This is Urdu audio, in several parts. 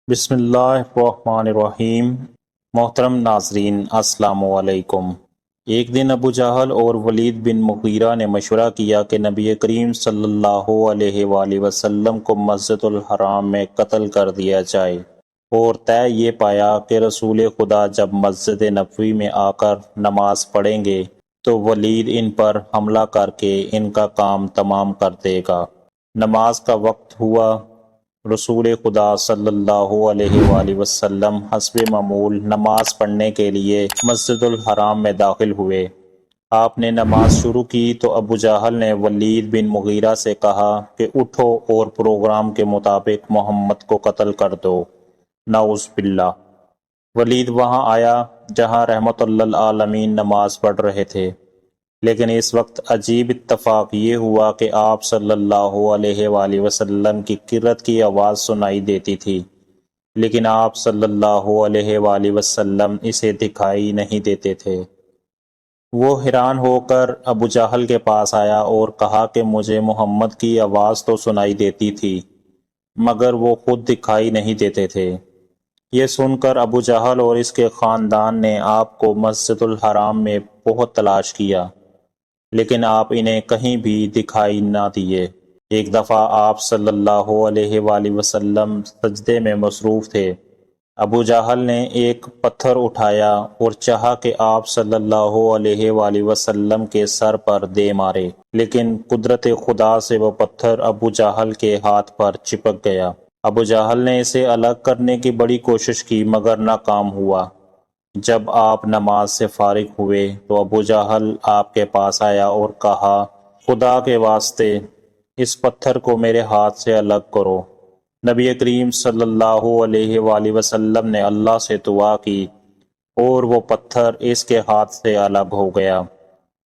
بسم اللہ الرحمن الرحیم۔ محترم ناظرین السلام علیکم۔ ایک دن ابو جہل اور ولید بن مغیرہ نے مشورہ کیا کہ نبی کریم صلی اللہ علیہ وآلہ وسلم کو مسجد الحرام میں قتل کر دیا جائے، اور طے یہ پایا کہ رسول خدا جب مسجد نبوی میں آ کر نماز پڑھیں گے تو ولید ان پر حملہ کر کے ان کا کام تمام کر دے گا۔ نماز کا وقت ہوا۔ رسول خدا صلی اللہ علیہ وآلہ وسلم حسب معمول نماز پڑھنے کے لیے مسجد الحرام میں داخل ہوئے۔ آپ نے نماز شروع کی تو ابو جہل نے ولید بن مغیرہ سے کہا کہ اٹھو اور پروگرام کے مطابق محمد کو قتل کر دو، نعوذ باللہ۔ ولید وہاں آیا جہاں رحمت للعالمین نماز پڑھ رہے تھے، لیکن اس وقت عجیب اتفاق یہ ہوا کہ آپ صلی اللہ علیہ وآلہ وسلم کی قرت کی آواز سنائی دیتی تھی، لیکن آپ صلی اللہ علیہ وآلہ وسلم اسے دکھائی نہیں دیتے تھے۔ وہ حیران ہو کر ابو جہل کے پاس آیا اور کہا کہ مجھے محمد کی آواز تو سنائی دیتی تھی مگر وہ خود دکھائی نہیں دیتے تھے۔ یہ سن کر ابو جہل اور اس کے خاندان نے آپ کو مسجد الحرام میں بہت تلاش کیا، لیکن آپ انہیں کہیں بھی دکھائی نہ دیے۔ ایک دفعہ آپ صلی اللہ علیہ وآلہ وسلم سجدے میں مصروف تھے۔ ابو جہل نے ایک پتھر اٹھایا اور چاہا کہ آپ صلی اللہ علیہ وآلہ وسلم کے سر پر دے مارے، لیکن قدرت خدا سے وہ پتھر ابو جہل کے ہاتھ پر چپک گیا۔ ابو جہل نے اسے الگ کرنے کی بڑی کوشش کی مگر ناکام ہوا۔ جب آپ نماز سے فارغ ہوئے تو ابو جہل آپ کے پاس آیا اور کہا، خدا کے واسطے اس پتھر کو میرے ہاتھ سے الگ کرو۔ نبی کریم صلی اللہ علیہ وآلہ وسلم نے اللہ سے دعا کی اور وہ پتھر اس کے ہاتھ سے الگ ہو گیا۔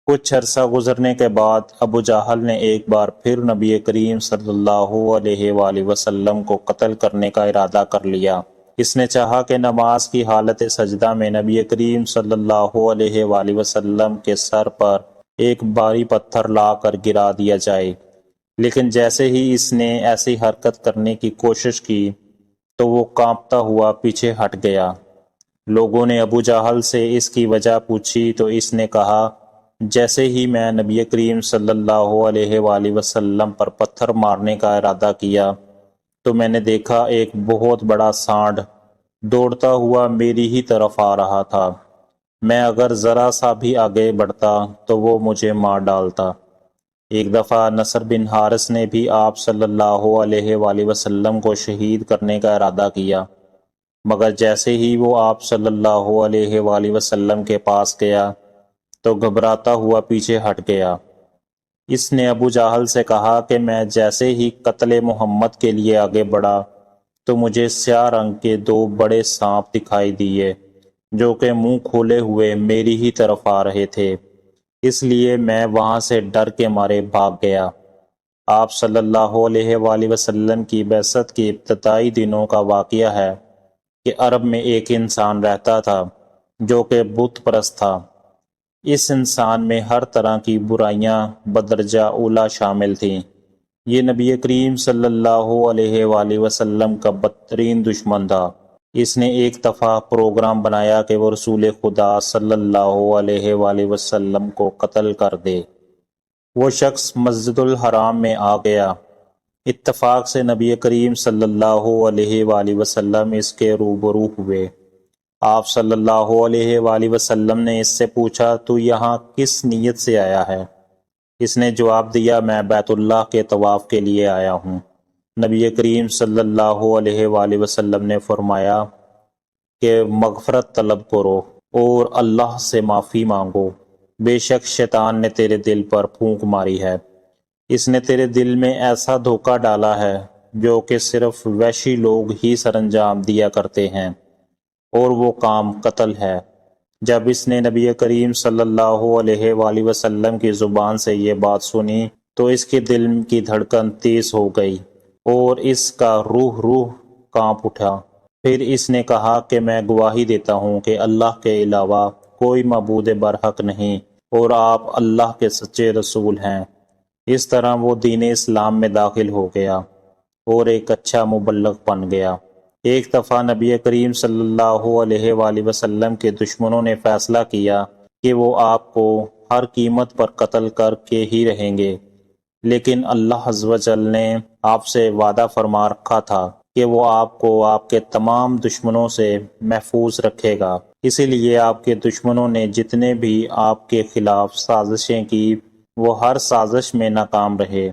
کچھ عرصہ گزرنے کے بعد ابو جہل نے ایک بار پھر نبی کریم صلی اللہ علیہ وآلہ وسلم کو قتل کرنے کا ارادہ کر لیا۔ اس نے چاہا کہ نماز کی حالت سجدہ میں نبی کریم صلی اللہ علیہ وآلہ وسلم کے سر پر ایک بھاری پتھر لا کر گرا دیا جائے، لیکن جیسے ہی اس نے ایسی حرکت کرنے کی کوشش کی تو وہ کانپتا ہوا پیچھے ہٹ گیا۔ لوگوں نے ابو جہل سے اس کی وجہ پوچھی تو اس نے کہا، جیسے ہی میں نبی کریم صلی اللہ علیہ وآلہ وسلم پر پتھر مارنے کا ارادہ کیا تو میں نے دیکھا ایک بہت بڑا سانڈ دوڑتا ہوا میری ہی طرف آ رہا تھا۔ میں اگر ذرا سا بھی آگے بڑھتا تو وہ مجھے مار ڈالتا۔ ایک دفعہ نصر بن حارث نے بھی آپ صلی اللہ علیہ وآلہ وسلم کو شہید کرنے کا ارادہ کیا، مگر جیسے ہی وہ آپ صلی اللہ علیہ وآلہ وسلم کے پاس گیا تو گھبراتا ہوا پیچھے ہٹ گیا۔ اس نے ابو جہل سے کہا کہ میں جیسے ہی قتل محمد کے لیے آگے بڑھا تو مجھے سیاہ رنگ کے دو بڑے سانپ دکھائی دیے جو کہ منہ کھولے ہوئے میری ہی طرف آ رہے تھے، اس لیے میں وہاں سے ڈر کے مارے بھاگ گیا۔ آپ صلی اللہ علیہ وآلہ وسلم کی بعثت کے ابتدائی دنوں کا واقعہ ہے کہ عرب میں ایک انسان رہتا تھا جو کہ بت پرست تھا۔ اس انسان میں ہر طرح کی برائیاں بدرجہ اولیٰ شامل تھیں۔ یہ نبی کریم صلی اللہ علیہ وآلہ وسلم کا بدترین دشمن تھا۔ اس نے ایک دفعہ پروگرام بنایا کہ وہ رسول خدا صلی اللہ علیہ وآلہ وسلم کو قتل کر دے۔ وہ شخص مسجد الحرام میں آ گیا۔ اتفاق سے نبی کریم صلی اللہ علیہ وآلہ وسلم اس کے روبرو ہوئے۔ آپ صلی اللہ علیہ وآلہ وسلم نے اس سے پوچھا، تو یہاں کس نیت سے آیا ہے؟ اس نے جواب دیا، میں بیت اللہ کے طواف کے لیے آیا ہوں۔ نبی کریم صلی اللہ علیہ وآلہ وسلم نے فرمایا کہ مغفرت طلب کرو اور اللہ سے معافی مانگو، بے شک شیطان نے تیرے دل پر پھونک ماری ہے۔ اس نے تیرے دل میں ایسا دھوکہ ڈالا ہے جو کہ صرف وحشی لوگ ہی سر انجام دیا کرتے ہیں، اور وہ کام قتل ہے۔ جب اس نے نبی کریم صلی اللہ علیہ وآلہ وسلم کی زبان سے یہ بات سنی تو اس کے دل کی دھڑکن تیز ہو گئی اور اس کا روح کانپ اٹھا۔ پھر اس نے کہا کہ میں گواہی دیتا ہوں کہ اللہ کے علاوہ کوئی معبود برحق نہیں اور آپ اللہ کے سچے رسول ہیں۔ اس طرح وہ دین اسلام میں داخل ہو گیا اور ایک اچھا مبلغ بن گیا۔ ایک دفعہ نبی کریم صلی اللہ علیہ وآلہ وسلم کے دشمنوں نے فیصلہ کیا کہ وہ آپ کو ہر قیمت پر قتل کر کے ہی رہیں گے، لیکن اللہ عز و جل نے آپ سے وعدہ فرما رکھا تھا کہ وہ آپ کو آپ کے تمام دشمنوں سے محفوظ رکھے گا۔ اسی لیے آپ کے دشمنوں نے جتنے بھی آپ کے خلاف سازشیں کی وہ ہر سازش میں ناکام رہے۔